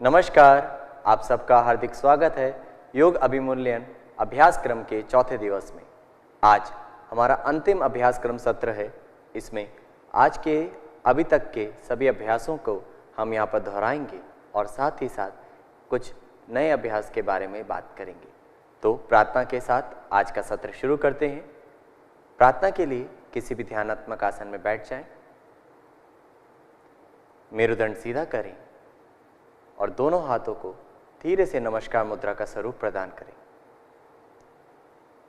नमस्कार, आप सबका हार्दिक स्वागत है योग अभिमूल्यन अभ्यास क्रम के चौथे दिवस में। आज हमारा अंतिम अभ्यास क्रम सत्र है। इसमें आज के अभी तक के सभी अभ्यासों को हम यहाँ पर दोहराएंगे और साथ ही साथ कुछ नए अभ्यास के बारे में बात करेंगे। तो प्रार्थना के साथ आज का सत्र शुरू करते हैं। प्रार्थना के लिए किसी भी ध्यानात्मक आसन में बैठ जाएं, मेरुदंड सीधा करें और दोनों हाथों को धीरे से नमस्कार मुद्रा का स्वरूप प्रदान करें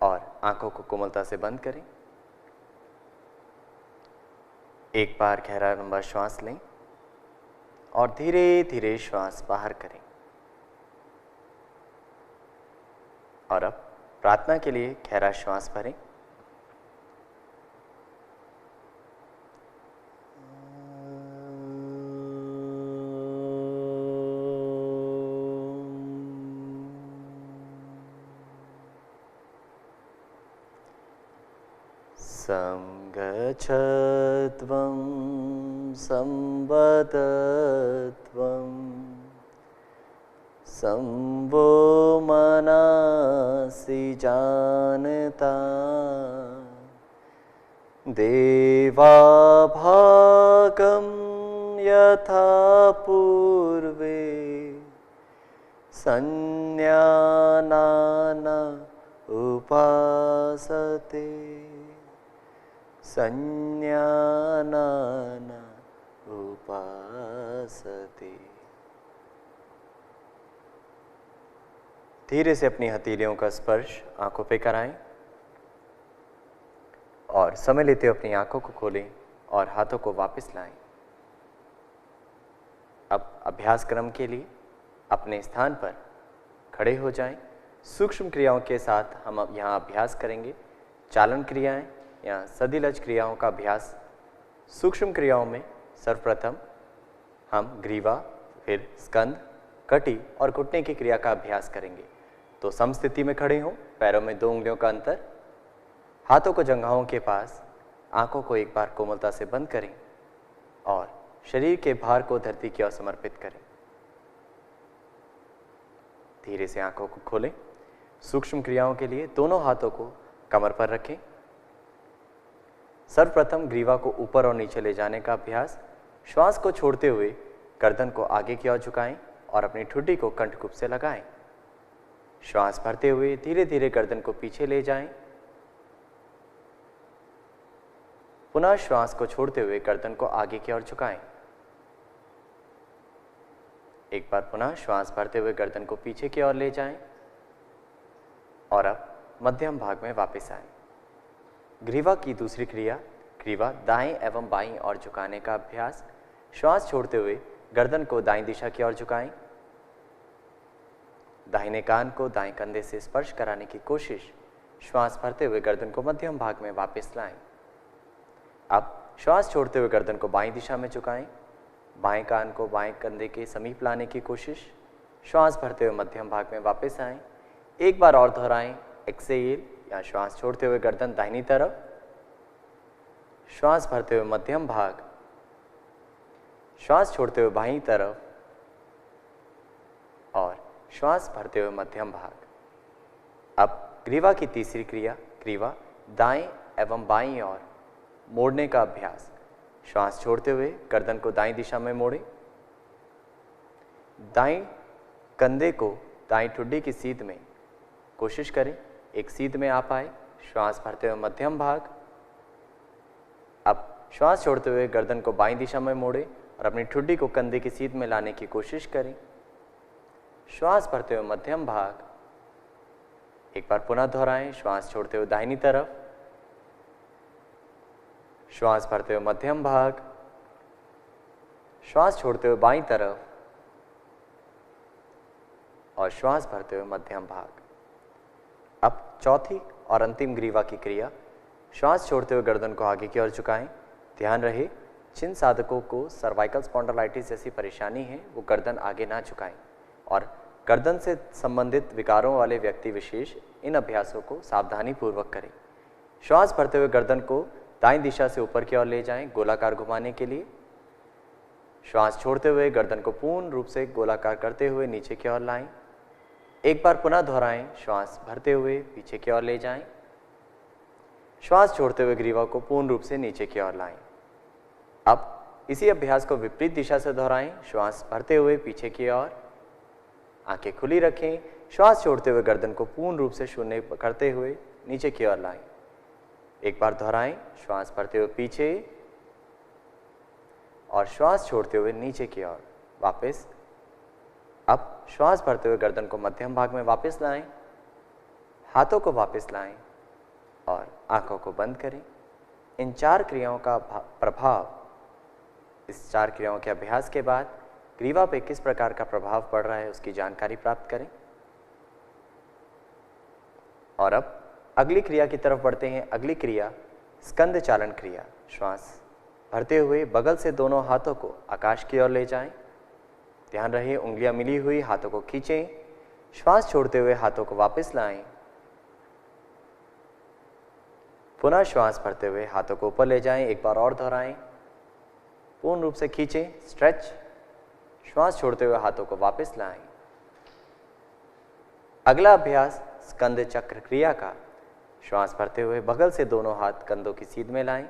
और आंखों को कोमलता से बंद करें। एक बार गहरा लंबा श्वास लें और धीरे धीरे श्वास बाहर करें। और अब प्रार्थना के लिए गहरा श्वास भरें। संगच्छत्वं संवदत्वं संवो मनसि जानता देवाभागं यथा पूर्वे संज्ञानान उपासते संज्ञानान उपासते। धीरे से अपनी हथेलियों का स्पर्श आंखों पे कराएं और समय लेते हुए अपनी आंखों को खोलें और हाथों को वापस लाएं। अब अभ्यास क्रम के लिए अपने स्थान पर खड़े हो जाएं। सूक्ष्म क्रियाओं के साथ हम अब यहाँ अभ्यास करेंगे। चालन क्रियाएं या सदिलज क्रियाओं का अभ्यास। सूक्ष्म क्रियाओं में सर्वप्रथम हम ग्रीवा, फिर स्कंद, कटी और घुटने की क्रिया का अभ्यास करेंगे। तो समस्थिति में खड़े हों, पैरों में 2 उंगलियों का अंतर, हाथों को जंघाओं के पास, आंखों को एक बार कोमलता से बंद करें और शरीर के भार को धरती की ओर समर्पित करें। धीरे से आंखों को खोलें। सूक्ष्म क्रियाओं के लिए दोनों हाथों को कमर पर रखें। सर्वप्रथम ग्रीवा को ऊपर और नीचे ले जाने का अभ्यास। श्वास को छोड़ते हुए गर्दन को आगे की ओर झुकाएं और अपनी ठुड्डी को कंठकूप से लगाएं। श्वास भरते हुए धीरे धीरे गर्दन को पीछे ले जाएं। पुनः श्वास को छोड़ते हुए गर्दन को आगे की ओर झुकाएं। एक बार पुनः श्वास भरते हुए गर्दन को पीछे की ओर ले जाएं और अब मध्यम भाग में वापस आएं। ग्रीवा की दूसरी क्रिया, ग्रीवा दाएं एवं बाईं ओर झुकाने का अभ्यास। श्वास छोड़ते हुए गर्दन को दाईं दिशा की ओर झुकाएं। दाहिने कान को दाएं कंधे से स्पर्श कराने की कोशिश। श्वास भरते हुए गर्दन को मध्यम भाग में वापस लाएं। अब श्वास छोड़ते हुए गर्दन को बाईं दिशा में झुकाएं। बाएं कान को बाएं कंधे के समीप लाने की कोशिश। श्वास भरते हुए मध्यम भाग में वापस आएं। एक बार और दोहराएं। एक्सेल या श्वास छोड़ते हुए गर्दन दाहिनी तरफ, श्वास भरते हुए मध्यम भाग, श्वास छोड़ते हुए बाईं तरफ और श्वास भरते हुए मध्यम भाग। अब ग्रीवा की तीसरी क्रिया, ग्रीवा दाएं एवं बाईं ओर मोड़ने का अभ्यास। श्वास छोड़ते हुए गर्दन को दाईं दिशा में मोड़ें। दाईं कंधे को दाईं ठुड्डी की सीध में कोशिश करें, एक सीध में आ पाए। श्वास भरते हुए मध्यम भाग। अब श्वास छोड़ते हुए गर्दन को बाईं दिशा में मोड़ें और अपनी ठुड्डी को कंधे की सीध में लाने की कोशिश करें। श्वास भरते हुए मध्यम भाग। एक बार पुनः दोहराएं। श्वास छोड़ते हुए दाहिनी तरफ, श्वास भरते हुए मध्यम भाग, श्वास छोड़ते हुए बाईं तरफ और श्वास भरते हुए मध्यम भाग। अब चौथी और अंतिम ग्रीवा की क्रिया। श्वास छोड़ते हुए गर्दन को आगे की ओर झुकाएं। ध्यान रहे, जिन साधकों को सर्वाइकल स्पॉन्डिलाइटिस जैसी परेशानी है वो गर्दन आगे ना झुकाएं और गर्दन से संबंधित विकारों वाले व्यक्ति विशेष इन अभ्यासों को सावधानी पूर्वक करें। श्वास भरते हुए गर्दन को दाईं दिशा से ऊपर की ओर ले जाएं गोलाकार घुमाने के लिए। श्वास छोड़ते हुए गर्दन को पूर्ण रूप से गोलाकार करते हुए नीचे की ओर लाएं। एक बार पुनः दोहराएं, श्वास भरते हुए पीछे की ओर ले जाएं। श्वास छोड़ते हुए ग्रीवा को पूर्ण रूप से नीचे की ओर लाएं। अब इसी अभ्यास को विपरीत दिशा से दोहराएं, श्वास भरते हुए पीछे की ओर, आंखें खुली रखें। श्वास छोड़ते हुए गर्दन को पूर्ण रूप से शून्य करते हुए नीचे की ओर लाएं। एक बार दोहराएं, श्वास भरते हुए पीछे और श्वास छोड़ते हुए नीचे की ओर वापस। अब श्वास भरते हुए गर्दन को मध्यम भाग में वापस लाएं, हाथों को वापस लाएं और आंखों को बंद करें। इन 4 क्रियाओं का प्रभाव, इस 4 क्रियाओं के अभ्यास के बाद ग्रीवा पे किस प्रकार का प्रभाव पड़ रहा है उसकी जानकारी प्राप्त करें। और अब अगली क्रिया की तरफ बढ़ते हैं। अगली क्रिया स्कंद चालन क्रिया। श्वास भरते हुए बगल से दोनों हाथों को आकाश की ओर ले जाएं। ध्यान रहे उंगलियां मिली हुई, हाथों को खींचें। श्वास छोड़ते हुए हाथों को वापस लाएं। पुनः श्वास भरते हुए हाथों को ऊपर ले जाएं। एक बार और दोहराएं, पूर्ण रूप से खींचें, स्ट्रेच। श्वास छोड़ते हुए हाथों को वापस लाएं। अगला अभ्यास स्कंद चक्र क्रिया का। श्वास भरते हुए बगल से दोनों हाथ कंधों की सीध में लाएं,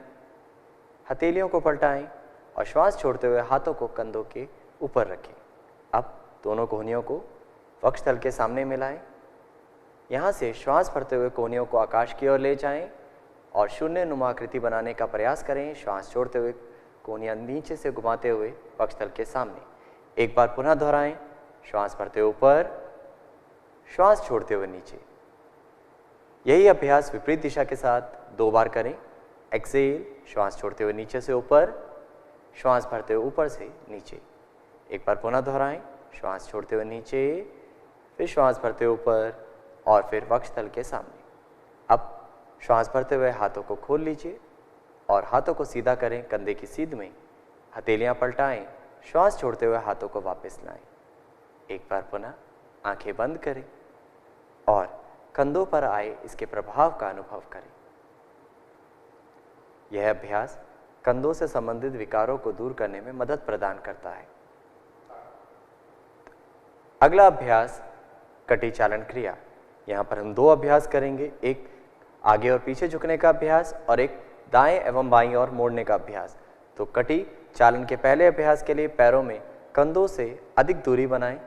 हथेलियों को पलटाएं और श्वास छोड़ते हुए हाथों को कंधों के ऊपर रखें। अब दोनों कोहनियों को वक्षस्थल के सामने मिलाएं। यहाँ से श्वास भरते हुए कोहनियों को आकाश की ओर ले जाएं और शून्य नुमा आकृति बनाने का प्रयास करें। श्वास छोड़ते हुए कोहनियाँ नीचे से घुमाते हुए वक्षस्थल के सामने। एक बार पुनः दोहराएं, श्वास भरते हुए ऊपर, श्वास छोड़ते हुए नीचे। यही अभ्यास विपरीत दिशा के साथ 2 बार करें। एक्सेल, श्वास छोड़ते हुए नीचे से ऊपर, श्वास भरते हुए ऊपर से नीचे। एक बार पुनः दोहराएं, श्वास छोड़ते हुए नीचे, फिर श्वास भरते हुए ऊपर और फिर वक्षस्थल के सामने। अब श्वास भरते हुए हाथों को खोल लीजिए और हाथों को सीधा करें कंधे की सीध में। हथेलियां पलटाएं, श्वास छोड़ते हुए हाथों को वापस लाएं। एक बार पुनः आंखें बंद करें और कंधों पर आए इसके प्रभाव का अनुभव करें। यह अभ्यास कंधों से संबंधित विकारों को दूर करने में मदद प्रदान करता है। अगला अभ्यास कटी चालन क्रिया। यहाँ पर हम 2 अभ्यास करेंगे, एक आगे और पीछे झुकने का अभ्यास और एक दाएं एवं बाईं ओर मोड़ने का अभ्यास। तो कटी चालन के पहले अभ्यास के लिए पैरों में कंधों से अधिक दूरी बनाएं।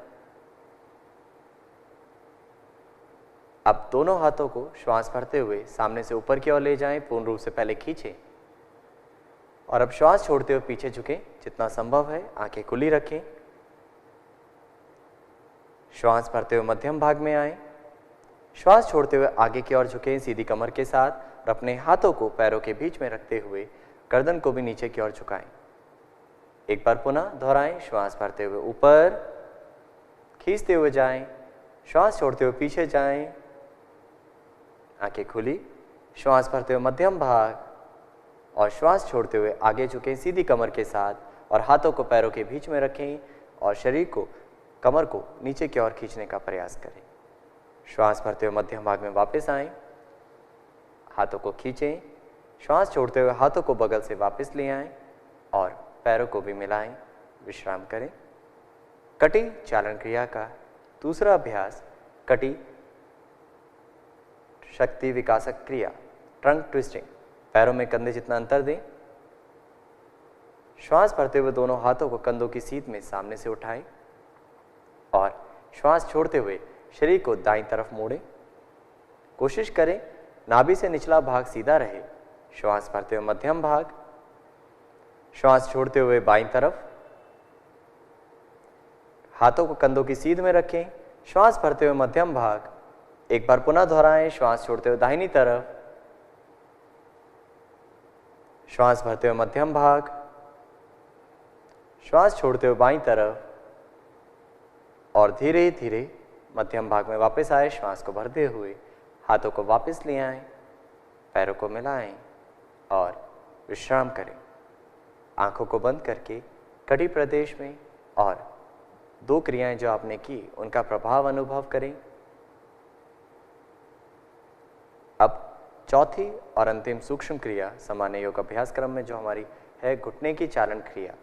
अब दोनों हाथों को श्वास भरते हुए सामने से ऊपर की ओर ले जाएं, पूर्ण रूप से पहले खींचें और अब श्वास छोड़ते हुए पीछे झुकें जितना संभव है। आंखें खुली रखें। श्वास भरते हुए मध्यम भाग में आए, श्वास छोड़ते हुए आगे की ओर झुकें सीधी कमर के साथ और अपने हाथों को पैरों के बीच में रखते हुए गर्दन को भी नीचे की ओर झुकाएं। एक बार पुनः दोहराएं, श्वास भरते हुए ऊपर, खींचते हुए जाएं, श्वास छोड़ते हुए पीछे जाएं, आंखें खुली, श्वास भरते हुए मध्यम भाग और श्वास छोड़ते हुए आगे झुकें सीधी कमर के साथ और हाथों को पैरों के बीच में रखें और शरीर को, कमर को नीचे की ओर खींचने का प्रयास करें। श्वास भरते हुए मध्यम भाग में वापस आएं, हाथों को खींचें, श्वास छोड़ते हुए हाथों को बगल से वापस ले आएं और पैरों को भी मिलाएं, विश्राम करें। कटी चालन क्रिया का दूसरा अभ्यास कटी शक्ति विकासक क्रिया, ट्रंक ट्विस्टिंग। पैरों में कंधे जितना अंतर दें। श्वास भरते हुए दोनों हाथों को कंधों की सीध में सामने से उठाएं और श्वास छोड़ते हुए शरीर को दाईं तरफ मोड़ें। कोशिश करें नाभि से निचला भाग सीधा रहे। श्वास भरते हुए मध्यम भाग, श्वास छोड़ते हुए बाईं तरफ, हाथों को कंधों की सीध में रखें। श्वास भरते हुए मध्यम भाग। एक बार पुनः दोहराएं, श्वास छोड़ते हुए दाहिनी तरफ, श्वास भरते हुए मध्यम भाग, श्वास छोड़ते हुए बाईं तरफ और धीरे धीरे मध्यम भाग में वापस आए। श्वास को भरते हुए हाथों को वापस ले आएं, पैरों को मिलाएं और विश्राम करें। आंखों को बंद करके कटी प्रदेश में और 2 क्रियाएं जो आपने की उनका प्रभाव अनुभव करें। अब चौथी और अंतिम सूक्ष्म क्रिया सामान्य योग अभ्यास क्रम में जो हमारी है घुटने की चालन क्रिया।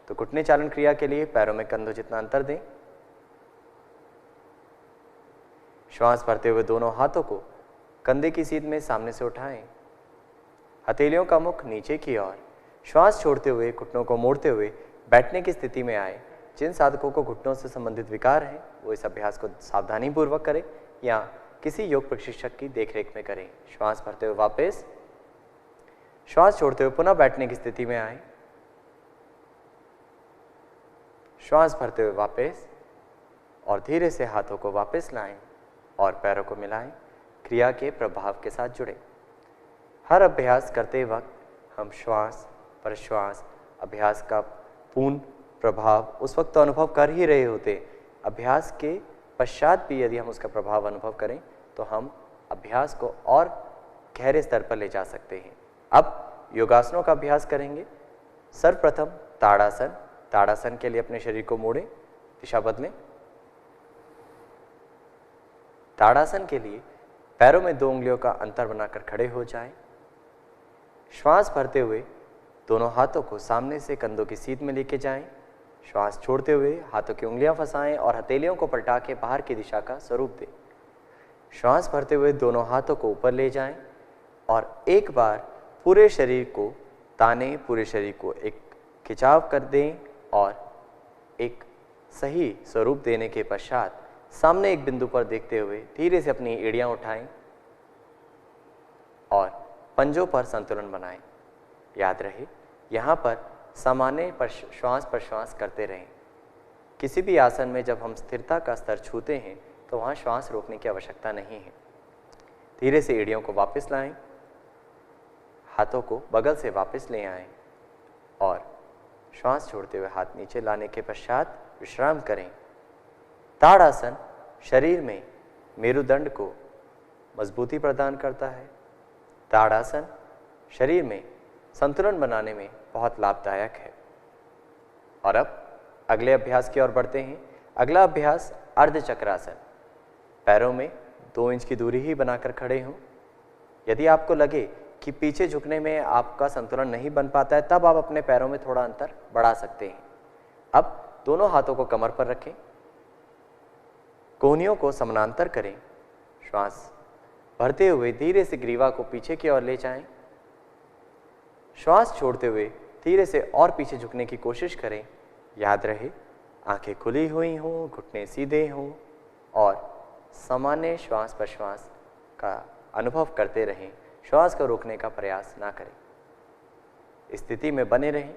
तो घुटने चालन क्रिया के लिए पैरों में कंधों जितना अंतर दें। श्वास भरते हुए दोनों हाथों को कंधे की सीध में सामने से उठाएं। हथेलियों का मुख नीचे की ओर। श्वास छोड़ते हुए घुटनों को मोड़ते हुए बैठने की स्थिति में आए। जिन साधकों को घुटनों से संबंधित विकार है वो इस अभ्यास को सावधानी पूर्वक करें या किसी योग प्रशिक्षक की देखरेख में करें। श्वास भरते हुए वापस, श्वास छोड़ते हुए पुनः बैठने की स्थिति में आए। श्वास भरते हुए वापस और धीरे से हाथों को वापस लाएं और पैरों को मिलाएं। क्रिया के प्रभाव के साथ जुड़े। हर अभ्यास करते वक्त हम श्वास प्रश्वास अभ्यास का पूर्ण प्रभाव उस वक्त तो अनुभव कर ही रहे होते। अभ्यास के पश्चात भी यदि हम उसका प्रभाव अनुभव करें तो हम अभ्यास को और गहरे स्तर पर ले जा सकते हैं। अब योगासनों का अभ्यास करेंगे। सर्वप्रथम ताड़ासन। ताड़ासन के लिए अपने शरीर को मोड़ें, दिशा बदलें। ताड़ासन के लिए पैरों में 2 उंगलियों का अंतर बनाकर खड़े हो जाएं। श्वास भरते हुए दोनों हाथों को सामने से कंधों की सीध में लेके जाएं। श्वास छोड़ते हुए हाथों की उंगलियां फंसाएं और हथेलियों को पलटा के बाहर की दिशा का स्वरूप दें। श्वास भरते हुए दोनों हाथों को ऊपर ले जाएं और एक बार पूरे शरीर को ताने, पूरे शरीर को एक खिंचाव कर दें और एक सही स्वरूप देने के पश्चात सामने एक बिंदु पर देखते हुए धीरे से अपनी एड़ियां उठाएं और पंजों पर संतुलन बनाएं। याद रहे यहाँ पर सामान्य श्वास प्रश्वास करते रहें। किसी भी आसन में जब हम स्थिरता का स्तर छूते हैं तो वहाँ श्वास रोकने की आवश्यकता नहीं है। धीरे से एड़ियों को वापस लाएं, हाथों को बगल से वापस ले आएं और श्वास छोड़ते हुए हाथ नीचे लाने के पश्चात विश्राम करें। ताड़ासन शरीर में मेरुदंड को मजबूती प्रदान करता है। ताड़ासन शरीर में संतुलन बनाने में बहुत लाभदायक है। और अब अगले अभ्यास की ओर बढ़ते हैं। अगला अभ्यास अर्धचक्रासन। पैरों में 2 इंच की दूरी ही बनाकर खड़े हों। यदि आपको लगे कि पीछे झुकने में आपका संतुलन नहीं बन पाता है तब आप अपने पैरों में थोड़ा अंतर बढ़ा सकते हैं। अब दोनों हाथों को कमर पर रखें, कोहनियों को समानांतर करें। श्वास भरते हुए धीरे से ग्रीवा को पीछे की ओर ले जाएं। श्वास छोड़ते हुए धीरे से और पीछे झुकने की कोशिश करें। याद रहे आंखें खुली हुई हों, घुटने सीधे हों और सामान्य श्वास प्रश्वास का अनुभव करते रहें। श्वास को रोकने का प्रयास ना करें। स्थिति में बने रहें।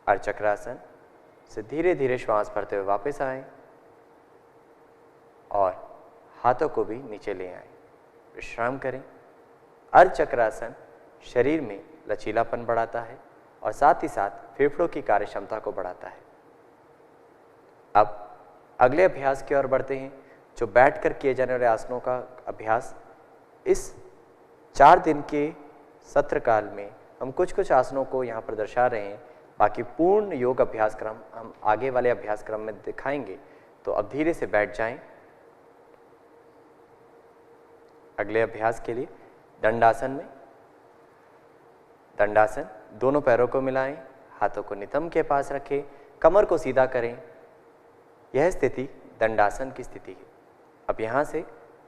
अर्धचक्रासन से धीरे धीरे श्वास भरते हुए वापस आएं और हाथों को भी नीचे ले आएं। विश्राम करें। अर्धचक्रासन शरीर में लचीलापन बढ़ाता है और साथ ही साथ फेफड़ों की कार्यक्षमता को बढ़ाता है। अब अगले अभ्यास की ओर बढ़ते हैं जो बैठकर किए जाने वाले आसनों का अभ्यास। इस 4 दिन के सत्र काल में हम कुछ आसनों को यहाँ पर दर्शा रहे हैं। बाकी पूर्ण योग अभ्यास क्रम हम आगे वाले अभ्यास क्रम में दिखाएंगे। तो अब धीरे से बैठ जाएं। अगले अभ्यास के लिए दंडासन में। दंडासन दोनों पैरों को मिलाएं, हाथों को नितंब के पास रखें, कमर को सीधा करें। यह स्थिति दंडासन की स्थिति है। अब यहाँ से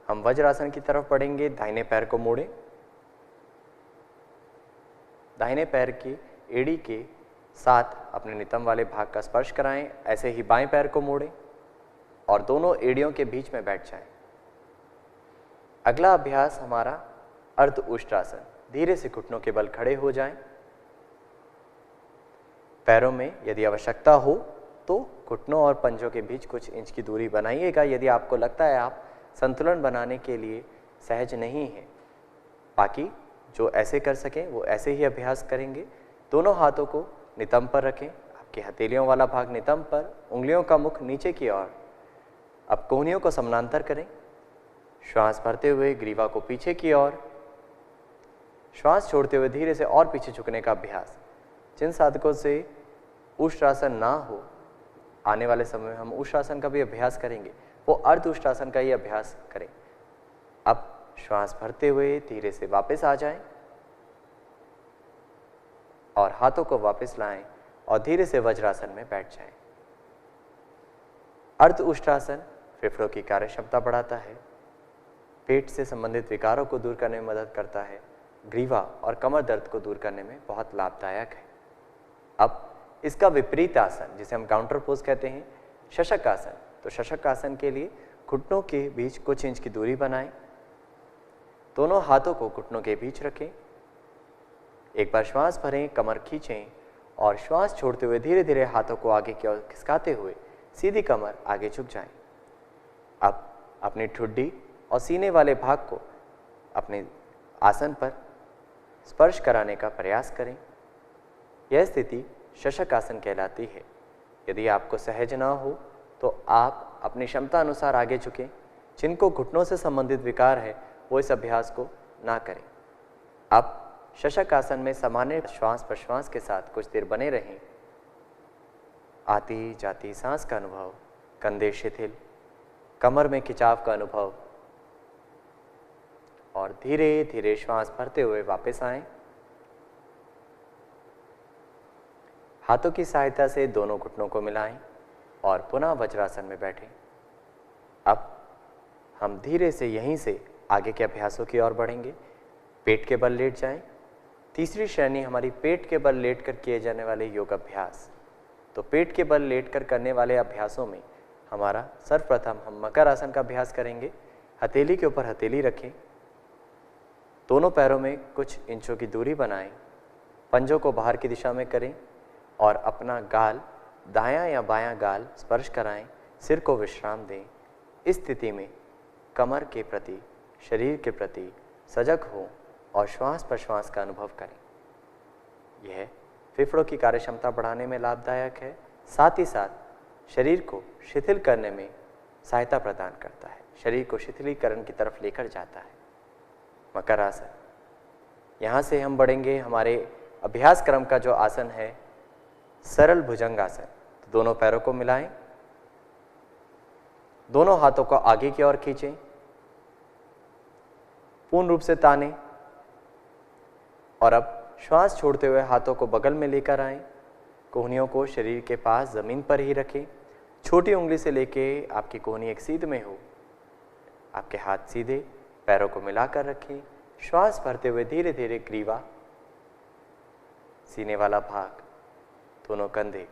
हम वज्रासन की तरफ बढ़ेंगे। दाहिने पैर को मोड़ें, दाहिने पैर की एड़ी के साथ अपने नितंब वाले भाग का स्पर्श कराएं। ऐसे ही बाएं पैर को मोड़ें और दोनों एड़ियों के बीच में बैठ जाएं। अगला अभ्यास हमारा अर्ध उष्ट्रासन। धीरे से घुटनों के बल खड़े हो जाएं। पैरों में यदि आवश्यकता हो तो घुटनों और पंजों के बीच कुछ इंच की दूरी बनाइएगा यदि आपको लगता है आप संतुलन बनाने के लिए सहज नहीं हैं। बाकी जो ऐसे कर सकें वो ऐसे ही अभ्यास करेंगे। दोनों हाथों को नितंब पर रखें, आपकी हथेलियों वाला भाग नितंब पर, उंगलियों का मुख नीचे की ओर। अब कोहनियों को समानांतर करें। श्वास भरते हुए ग्रीवा को पीछे की ओर, श्वास छोड़ते हुए धीरे से और पीछे झुकने का अभ्यास। जिन साधकों से उष्ट्रासन ना हो, आने वाले समय में हम उष्ट्रासन का भी अभ्यास करेंगे, वो अर्ध उष्ट्रासन का ही अभ्यास करें। अब श्वास भरते हुए धीरे से वापस आ जाएं और हाथों को वापस लाएं और धीरे से वज्रासन में बैठ जाएं। अर्ध उष्ट्रासन फेफड़ों की कार्य क्षमता बढ़ाता है, पेट से संबंधित विकारों को दूर करने में मदद करता है, ग्रीवा और कमर दर्द को दूर करने में बहुत लाभदायक है। अब इसका विपरीत आसन जिसे हम काउंटर पोज कहते हैं, शशक आसन। तो शशक आसन के लिए घुटनों के बीच कुछ इंच की दूरी बनाएं, दोनों हाथों को घुटनों के बीच रखें, एक बार श्वास भरें, कमर खींचें और श्वास छोड़ते हुए धीरे धीरे हाथों को आगे की ओर खिसकाते हुए सीधी कमर आगे झुक जाएं। अब अपनी ठुड्डी और सीने वाले भाग को अपने आसन पर स्पर्श कराने का प्रयास करें। यह स्थिति शशक आसन कहलाती है। यदि आपको सहज ना हो तो आप अपनी क्षमता अनुसार आगे झुकें। जिनको घुटनों से संबंधित विकार है वो इस अभ्यास को ना करें। अब शशक आसन में सामान्य श्वास प्रश्वास के साथ कुछ देर बने रहें। आती जाती सांस का अनुभव, कंधे शिथिल, कमर में खिंचाव का अनुभव और धीरे धीरे श्वास भरते हुए वापस आएं। हाथों की सहायता से दोनों घुटनों को मिलाएं और पुनः वज्रासन में बैठें। अब हम धीरे से यहीं से आगे के अभ्यासों की ओर बढ़ेंगे। पेट के बल लेट जाएं। तीसरी श्रेणी हमारी पेट के बल लेटकर किए जाने वाले योग अभ्यास। तो पेट के बल लेटकर करने वाले अभ्यासों में हमारा सर्वप्रथम हम मकर आसन का अभ्यास करेंगे। हथेली के ऊपर हथेली रखें, दोनों पैरों में कुछ इंचों की दूरी बनाएं, पंजों को बाहर की दिशा में करें और अपना गाल दायां या बायां गाल स्पर्श कराएं, सिर को विश्राम दें। इस स्थिति में कमर के प्रति, शरीर के प्रति सजग हो और श्वास प्रश्वास का अनुभव करें। यह फेफड़ों की कार्यक्षमता बढ़ाने में लाभदायक है, साथ ही साथ शरीर को शिथिल करने में सहायता प्रदान करता है, शरीर को शिथिलीकरण की तरफ लेकर जाता है। मकर आसन, यहाँ से हम बढ़ेंगे हमारे अभ्यास क्रम का जो आसन है सरल भुजंगासन। तो दोनों पैरों को मिलाएं, दोनों हाथों को आगे की ओर खींचें, पूर्ण रूप से तानें और अब श्वास छोड़ते हुए हाथों को बगल में लेकर आएं। कोहनियों को शरीर के पास जमीन पर ही रखें, छोटी उंगली से लेके आपकी कोहनी एक सीध में हो। आपके हाथ सीधे, पैरों को मिलाकर रखें। श्वास भरते हुए धीरे धीरे ग्रीवा, सीने वाला भाग, दोनों कंधे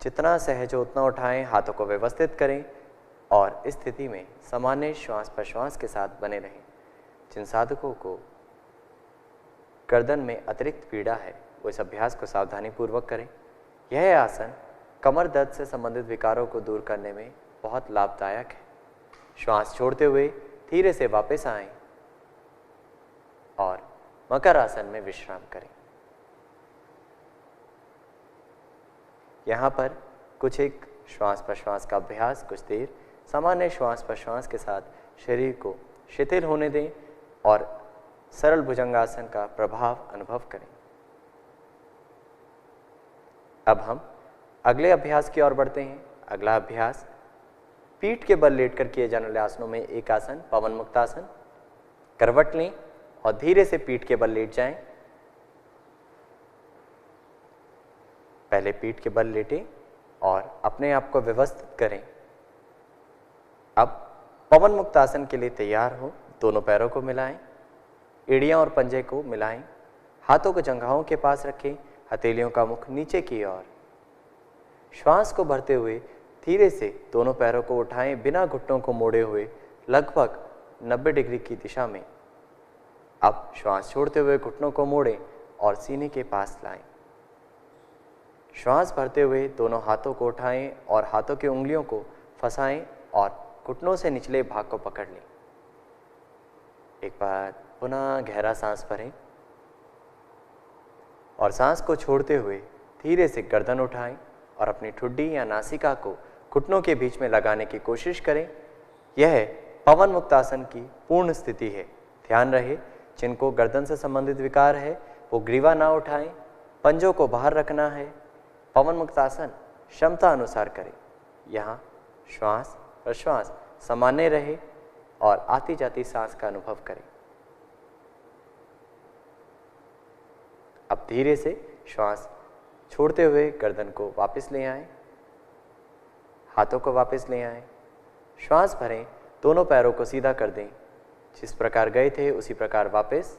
जितना सहज हो उतना उठाएं, हाथों को व्यवस्थित करें और इस स्थिति में सामान्य श्वास प्रश्वास के साथ बने रहें। जिन साधकों को गर्दन में अतिरिक्त पीड़ा है वो इस अभ्यास को सावधानी पूर्वक करें। यह आसन कमर दर्द से संबंधित विकारों को दूर करने में बहुत लाभदायक है। श्वास छोड़ते हुए धीरे से वापस आएं और मकर आसन में विश्राम करें। यहाँ पर कुछ एक श्वास प्रश्वास का अभ्यास, कुछ देर सामान्य श्वास प्रश्वास के साथ शरीर को शिथिल होने दें और सरल भुजंगासन का प्रभाव अनुभव करें। अब हम अगले अभ्यास की ओर बढ़ते हैं। अगला अभ्यास पीठ के बल लेटकर किए जाने वाले आसनों में एक आसन पवन मुक्तासन। करवट लें और धीरे से पीठ के बल लेट जाएं। पहले पीठ के बल लेटें और अपने आप को व्यवस्थित करें। अब पवन मुक्तासन के लिए तैयार हो, दोनों पैरों को मिलाएं, एड़ियां और पंजे को मिलाएं, हाथों को जंघाओं के पास रखें, हथेलियों का मुख नीचे की ओर। श्वास को भरते हुए धीरे से दोनों पैरों को उठाएं, बिना घुटनों को मोड़े हुए लगभग 90 डिग्री की दिशा में। अब श्वास छोड़ते हुए घुटनों को मोड़ें और सीने के पास लाएं। श्वास भरते हुए दोनों हाथों को उठाएं और हाथों की उंगलियों को फंसाएं और घुटनों से निचले भाग को पकड़ लें। एक बार पुनः गहरा सांस भरें और सांस को छोड़ते हुए धीरे से गर्दन उठाएं और अपनी ठुड्डी या नासिका को घुटनों के बीच में लगाने की कोशिश करें। यह पवन मुक्तासन की पूर्ण स्थिति है। ध्यान रहे, जिनको गर्दन से संबंधित विकार है वो ग्रीवा ना उठाएं, पंजों को बाहर रखना है। पवन मुक्तासन क्षमता अनुसार करें। यहाँ श्वास प्रश्वास सामान्य रहे और आती जाती सांस का अनुभव करें। अब धीरे से श्वास छोड़ते हुए गर्दन को वापस ले आएं, हाथों को वापस ले आएं, श्वास भरें, दोनों पैरों को सीधा कर दें, जिस प्रकार गए थे उसी प्रकार वापस।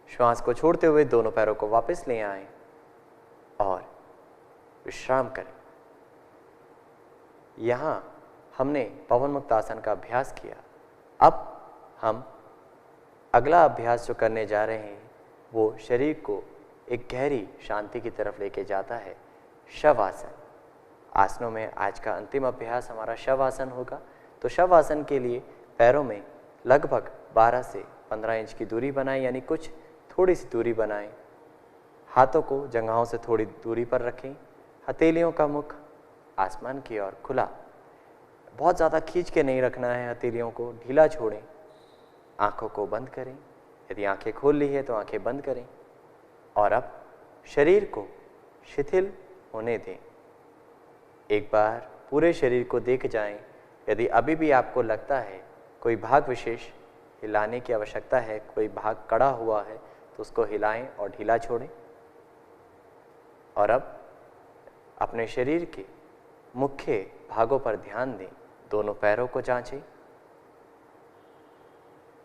श्वास को छोड़ते हुए दोनों पैरों को वापस ले आएं और विश्राम करें। यहाँ हमने पवन मुक्त आसन का अभ्यास किया। अब हम अगला अभ्यास जो करने जा रहे हैं वो शरीर को एक गहरी शांति की तरफ लेके जाता है, शव आसन। आसनों में आज का अंतिम अभ्यास हमारा शव आसन होगा। तो शव आसन के लिए पैरों में लगभग 12 से 15 इंच की दूरी बनाएं, यानी कुछ थोड़ी सी दूरी बनाएं। हाथों को जंघाओं से थोड़ी दूरी पर रखें, हथेलियों का मुख आसमान की ओर खुला, बहुत ज़्यादा खींच के नहीं रखना है, हथेलियों को ढीला छोड़ें। आँखों को बंद करें, यदि आँखें खोल ली है तो आँखें बंद करें और अब शरीर को शिथिल होने दें। एक बार पूरे शरीर को देख जाएं, यदि अभी भी आपको लगता है कोई भाग विशेष हिलाने की आवश्यकता है, कोई भाग कड़ा हुआ है, तो उसको हिलाएं और ढीला छोड़ें। और अब अपने शरीर के मुख्य भागों पर ध्यान दें, दोनों पैरों को जांचें।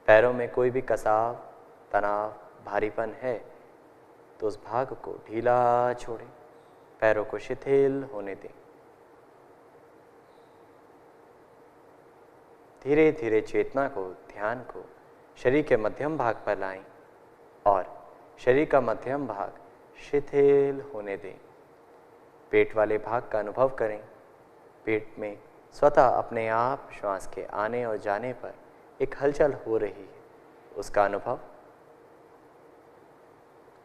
पैरों में कोई भी कसाव, तनाव, भारीपन है तो उस भाग को ढीला छोड़ें, पैरों को शिथिल होने दें। धीरे धीरे चेतना को, ध्यान को शरीर के मध्यम भाग पर लाएं और शरीर का मध्यम भाग शिथिल होने दें। पेट वाले भाग का अनुभव करें। पेट में स्वतः अपने आप श्वास के आने और जाने पर एक हलचल हो रही है, उसका अनुभव।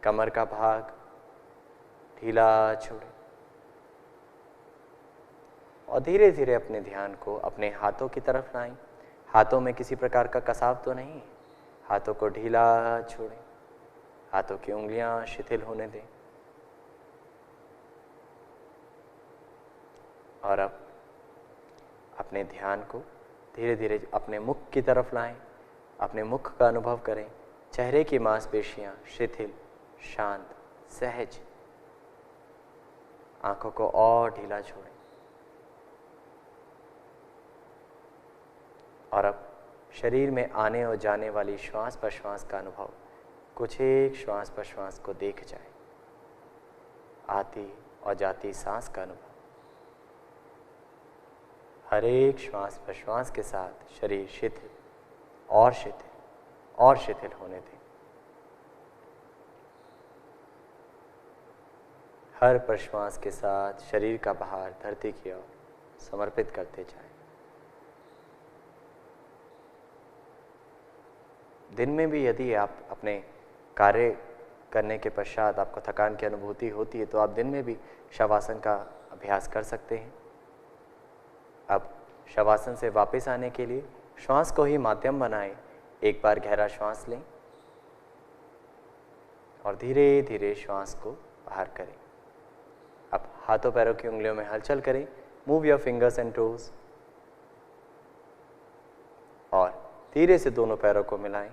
कमर का भाग ढीला छोड़ें और धीरे धीरे अपने ध्यान को अपने हाथों की तरफ लाएं। हाथों में किसी प्रकार का कसाव तो नहीं है, हाथों को ढीला छोड़ें, हाथों की उंगलियां शिथिल होने दें। और अब अपने ध्यान को धीरे धीरे अपने मुख की तरफ लाएं, अपने मुख का अनुभव करें। चेहरे की मांसपेशियां शिथिल, शांत, सहज। आंखों को और ढीला छोड़ें और अब शरीर में आने और जाने वाली श्वास प्रश्वास का अनुभव, कुछ एक श्वास प्रश्वास को देख जाए। आती और जाती सांस का अनुभव। हर एक श्वास प्रश्वास के साथ शरीर शिथिल और शिथिल और शिथिल होने दें। हर प्रश्वास के साथ शरीर का भार धरती की ओर समर्पित करते जाएं। दिन में भी यदि आप अपने कार्य करने के पश्चात आपको थकान की अनुभूति होती है तो आप दिन में भी शवासन का अभ्यास कर सकते हैं। अब शवासन से वापस आने के लिए श्वास को ही माध्यम बनाएं। एक बार गहरा श्वास लें और धीरे धीरे श्वास को बाहर करें। अब हाथों पैरों की उंगलियों में हलचल करें। Move your fingers and toes और धीरे से दोनों पैरों को मिलाएं।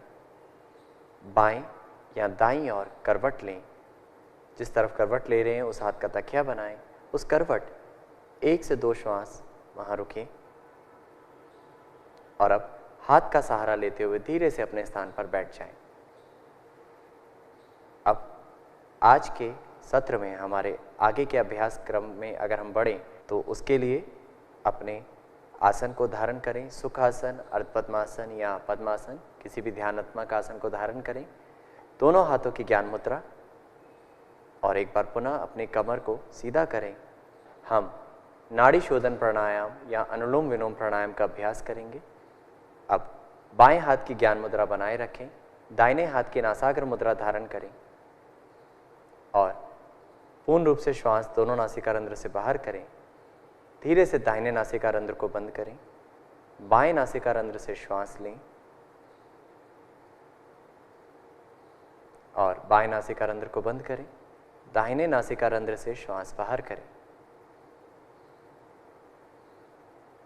बाएं या दाईं ओर करवट लें। जिस तरफ करवट ले रहे हैं उस हाथ का तकिया बनाएं। उस करवट 1 से 2 श्वास वहां रुकें और अब हाथ का सहारा लेते हुए धीरे से अपने स्थान पर बैठ जाएं। अब आज के सत्र में हमारे आगे के अभ्यास क्रम में अगर हम बढ़ें तो उसके लिए अपने आसन को धारण करें। सुखासन, अर्धपद्मासन या पद्मासन, किसी भी ध्यानात्मक आसन को धारण करें। दोनों हाथों की ज्ञान मुद्रा और एक बार पुनः अपनी कमर को सीधा करें। हम नाड़ी शोधन प्राणायाम या अनुलोम विलोम प्राणायाम का अभ्यास करेंगे। अब बाएं हाथ की ज्ञान मुद्रा बनाए रखें, दाहिने हाथ की नासाग्र मुद्रा धारण करें और पूर्ण रूप से श्वास दोनों नासिका रंध्र से बाहर करें। धीरे से दाहिने नासिका रंध्र को बंद करें। बाएं नासिका रंध्र से श्वास लें और बाएं नासिका रंध्र को बंद करें। दाहिने नासिका रंध्र से श्वास बाहर करें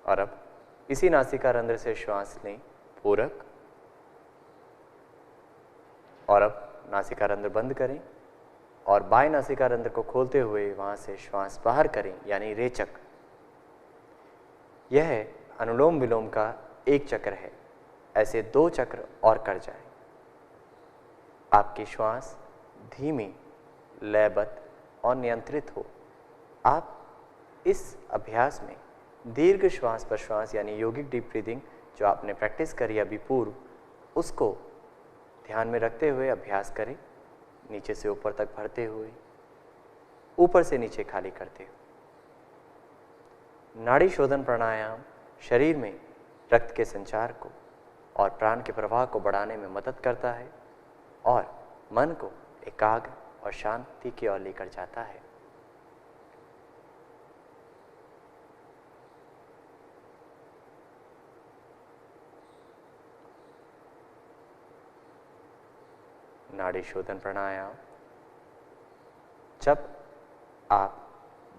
और अब इसी नासिका रंध्र से श्वास लें पूरक और अब नासिका रंध्र बंद करें और बाएं नासिका रंध्र को खोलते हुए वहां से श्वास बाहर करें, यानी रेचक। यह अनुलोम विलोम का एक चक्र है। ऐसे 2 चक्र और कर जाएं। आपकी श्वास धीमी, लयबद्ध और नियंत्रित हो। आप इस अभ्यास में दीर्घ श्वास प्रश्वास यानी यौगिक डीप ब्रीदिंग जो आपने प्रैक्टिस करी अभी पूर्व, उसको ध्यान में रखते हुए अभ्यास करें। नीचे से ऊपर तक भरते हुए, ऊपर से नीचे खाली करते हुए। नाड़ी शोधन प्राणायाम शरीर में रक्त के संचार को और प्राण के प्रवाह को बढ़ाने में मदद करता है और मन को एकाग्र और शांति की ओर लेकर जाता है। नाड़ी शोधन प्राणायाम। जब आप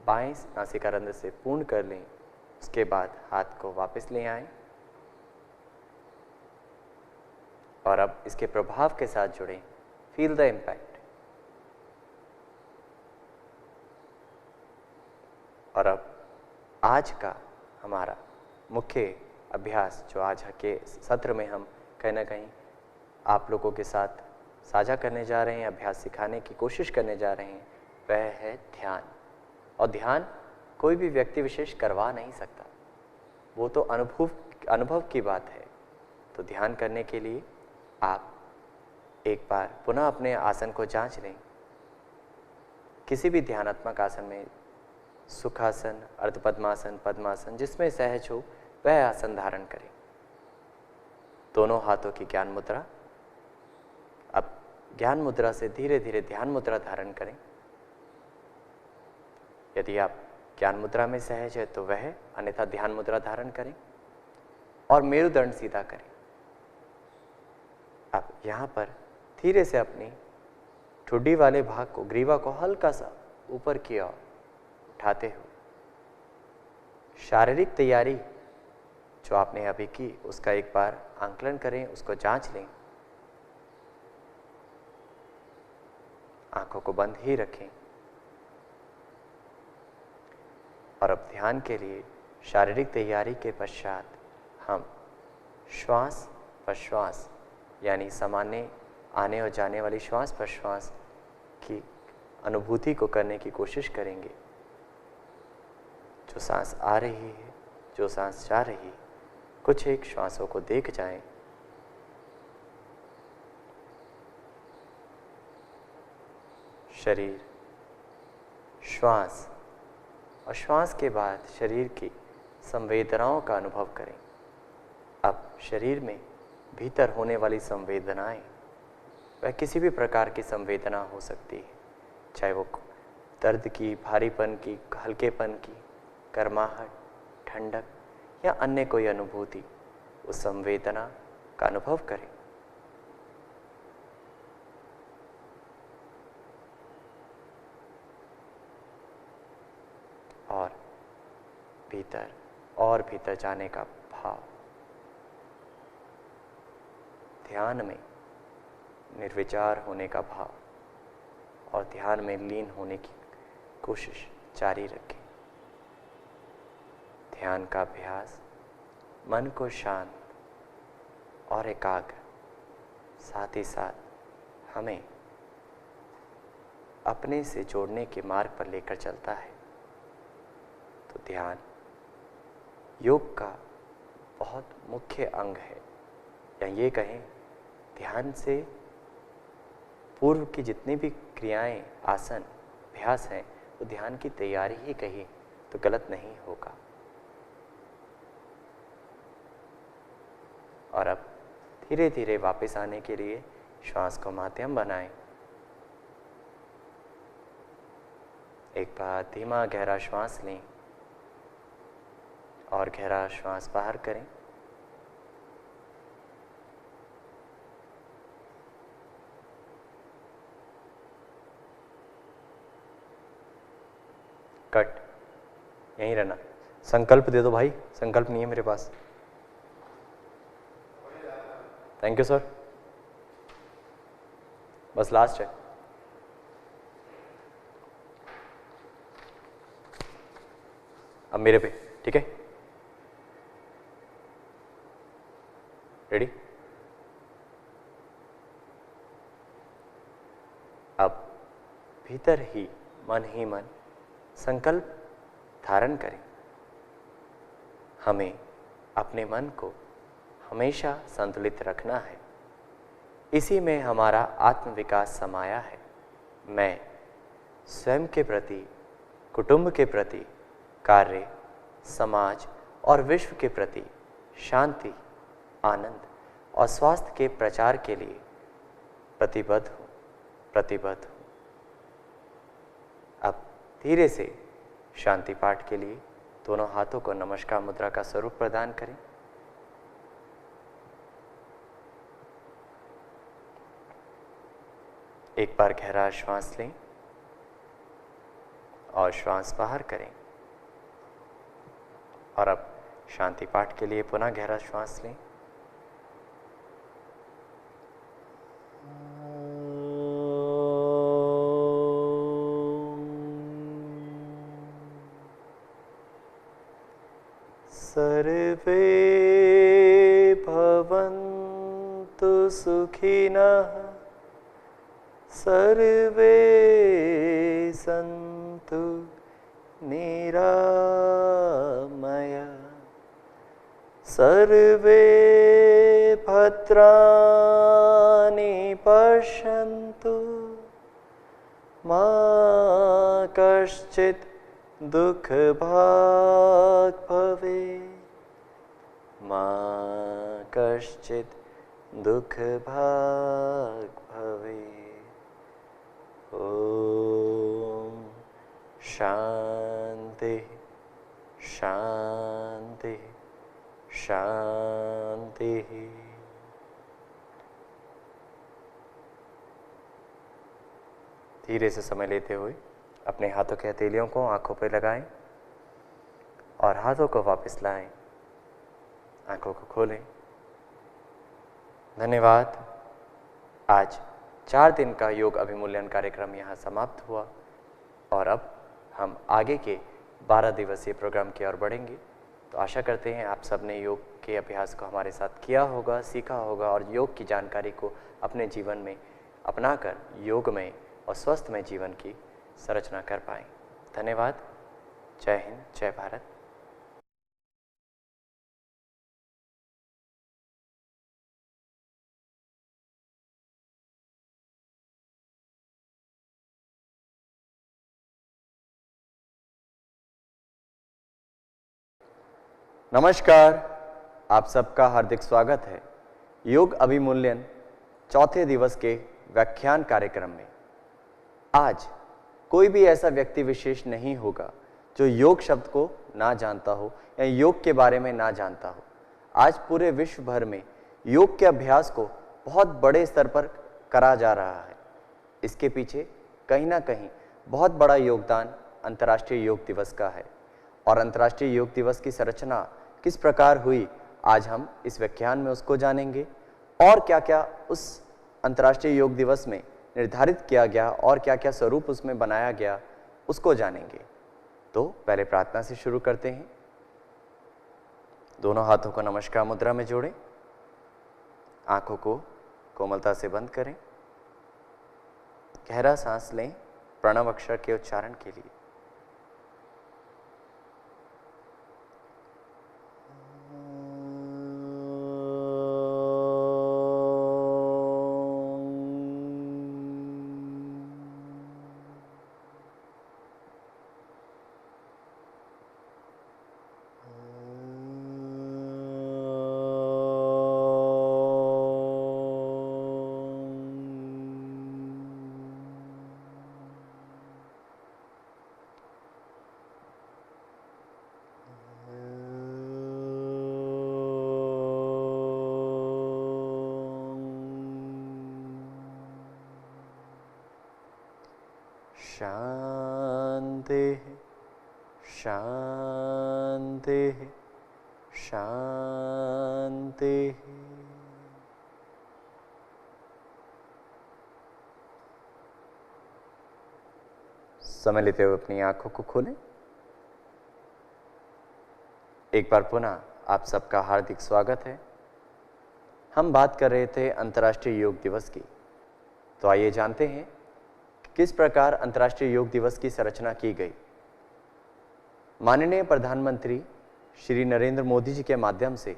बाएं नासिका रंध्र से पूर्ण कर लें, उसके बाद हाथ को वापस ले आएं और अब इसके प्रभाव के साथ जुड़ें। Feel the impact. और अब आज का हमारा मुख्य अभ्यास जो आज के सत्र में हम कहीं ना कहीं आप लोगों के साथ साझा करने जा रहे हैं, अभ्यास सिखाने की कोशिश करने जा रहे हैं, वह है ध्यान। और ध्यान कोई भी व्यक्ति विशेष करवा नहीं सकता, वो तो अनुभव की बात है। तो ध्यान करने के लिए आप एक बार पुनः अपने आसन को जांच लें। किसी भी ध्यानात्मक आसन में सुखासन, अर्धपद्मासन, पद्मासन, जिसमें सहज हो वह आसन धारण करें। दोनों हाथों की ज्ञान मुद्रा। अब ज्ञान मुद्रा से धीरे धीरे ध्यान मुद्रा धारण करें। यदि आप ज्ञान मुद्रा में सहज है तो वह, अन्यथा ध्यान मुद्रा धारण करें और मेरुदंड सीधा करें। अब यहाँ पर धीरे से अपनी ठुड्डी वाले भाग को, ग्रीवा को हल्का सा ऊपर की ओर उठाते हुए शारीरिक तैयारी जो आपने अभी की उसका एक बार आंकलन करें, उसको जांच लें। आंखों को बंद ही रखें और अब ध्यान के लिए शारीरिक तैयारी के पश्चात हम श्वास प्रश्वास यानी सामान्य आने और जाने वाली श्वास प्रश्वास की अनुभूति को करने की कोशिश करेंगे। जो सांस आ रही है, जो सांस जा रही है, कुछ एक श्वासों को देख जाएं। शरीर, श्वास और श्वास के बाद शरीर की संवेदनाओं का अनुभव करें। अब शरीर में भीतर होने वाली संवेदनाएं, वह किसी भी प्रकार की संवेदना हो सकती है, चाहे वो दर्द की, भारीपन की, हल्केपन की, गर्माहट, ठंडक या अन्य कोई अनुभूति, उस संवेदना का अनुभव करें। और भीतर और भीतर जाने का भाव। ध्यान में निर्विचार होने का भाव और ध्यान में लीन होने की कोशिश जारी रखें। ध्यान का अभ्यास मन को शांत और एकाग्र, साथ ही साथ हमें अपने से जोड़ने के मार्ग पर लेकर चलता है। तो ध्यान योग का बहुत मुख्य अंग है, या ये कहें ध्यान से पूर्व की जितनी भी क्रियाएं, आसन, अभ्यास हैं, वो ध्यान की तैयारी ही कही तो गलत नहीं होगा। और अब धीरे धीरे वापस आने के लिए श्वास को माध्यम बनाएं। एक बार धीमा गहरा श्वास लें और गहरा श्वास बाहर करें। कट, यहीं रहना। संकल्प दे दो भाई, संकल्प नहीं है मेरे पास। Thank you sir. बस लास्ट है। अब मेरे पे, ठीक है? रेडी? अब भीतर ही मन संकल्प धारण करें। हमें अपने मन को हमेशा संतुलित रखना है। इसी में हमारा आत्मविकास समाया है। मैं स्वयं के प्रति, कुटुंब के प्रति, कार्य, समाज और विश्व के प्रति शांति, आनंद और स्वास्थ्य के प्रचार के लिए प्रतिबद्ध हूँ। अब धीरे से शांति पाठ के लिए दोनों हाथों को नमस्कार मुद्रा का स्वरूप प्रदान करें। एक बार गहरा श्वास लें और श्वास बाहर करें। और अब शांति पाठ के लिए पुनः गहरा श्वास लें। सर्वे भवन्तु सुखिनः, सर्वे सन्तु निरामया, सर्वे भद्राणि पश्यन्तु, मा कश्चित् दुःखभाग् भवेत्, मा कश्चित् दुःखभाग् भवेत्। ॐ शान्ति शान्ति शान्ति। धीरे से समय लेते हुए अपने हाथों के हथेलियों को आंखों पर लगाएं और हाथों को वापस लाएं। आंखों को खोलें। धन्यवाद। आज 4 दिन का योग अभिमूल्यन कार्यक्रम यहाँ समाप्त हुआ और अब हम आगे के 12 दिवसीय प्रोग्राम की ओर बढ़ेंगे। तो आशा करते हैं आप सब ने योग के अभ्यास को हमारे साथ किया होगा, सीखा होगा और योग की जानकारी को अपने जीवन में अपनाकर योगमय और स्वस्थमय जीवन की संरचना कर पाएं। धन्यवाद। जय हिंद, जय भारत। नमस्कार, आप सबका हार्दिक स्वागत है योग अभिमूल्यन चौथे दिवस के व्याख्यान कार्यक्रम में। आज कोई भी ऐसा व्यक्ति विशेष नहीं होगा जो योग शब्द को ना जानता हो या योग के बारे में ना जानता हो। आज पूरे विश्व भर में योग के अभ्यास को बहुत बड़े स्तर पर करा जा रहा है। इसके पीछे कहीं ना कहीं बहुत बड़ा योगदान अंतर्राष्ट्रीय योग दिवस का है और अंतर्राष्ट्रीय योग दिवस की संरचना किस प्रकार हुई, आज हम इस व्याख्यान में उसको जानेंगे और क्या क्या उस अंतर्राष्ट्रीय योग दिवस में निर्धारित किया गया और क्या क्या स्वरूप उसमें बनाया गया उसको जानेंगे। तो पहले प्रार्थना से शुरू करते हैं। दोनों हाथों को नमस्कार मुद्रा में जोड़ें, आंखों को कोमलता से बंद करें, गहरा सांस लें प्रणव अक्षर के उच्चारण के लिए। शांति शांति शांति। समय लेते हुए अपनी आंखों को खोलें। एक बार पुनः आप सबका हार्दिक स्वागत है। हम बात कर रहे थे अंतर्राष्ट्रीय योग दिवस की, तो आइए जानते हैं कि किस प्रकार अंतर्राष्ट्रीय योग दिवस की संरचना की गई। माननीय प्रधानमंत्री श्री नरेंद्र मोदी जी के माध्यम से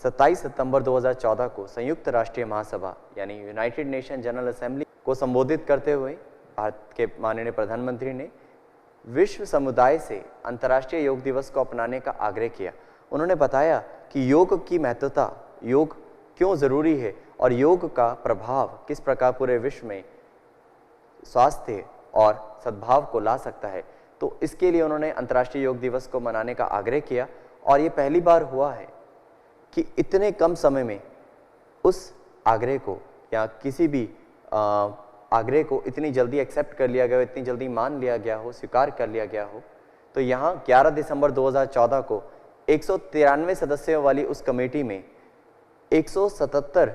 27 सितंबर 2014 को संयुक्त राष्ट्रीय महासभा यानी यूनाइटेड नेशन जनरल असेंबली को संबोधित करते हुए भारत के माननीय प्रधानमंत्री ने विश्व समुदाय से अंतर्राष्ट्रीय योग दिवस को अपनाने का आग्रह किया। उन्होंने बताया कि योग की महत्वता, योग क्यों ज़रूरी है और योग का प्रभाव किस प्रकार पूरे विश्व में स्वास्थ्य और सद्भाव को ला सकता है। तो इसके लिए उन्होंने अंतर्राष्ट्रीय योग दिवस को मनाने का आग्रह किया और ये पहली बार हुआ है कि इतने कम समय में उस आग्रह को या किसी भी आग्रह को इतनी जल्दी एक्सेप्ट कर लिया गया हो, इतनी जल्दी मान लिया गया हो, स्वीकार कर लिया गया हो। तो यहाँ 11 दिसंबर 2014 को 193 सदस्यों वाली उस कमेटी में 177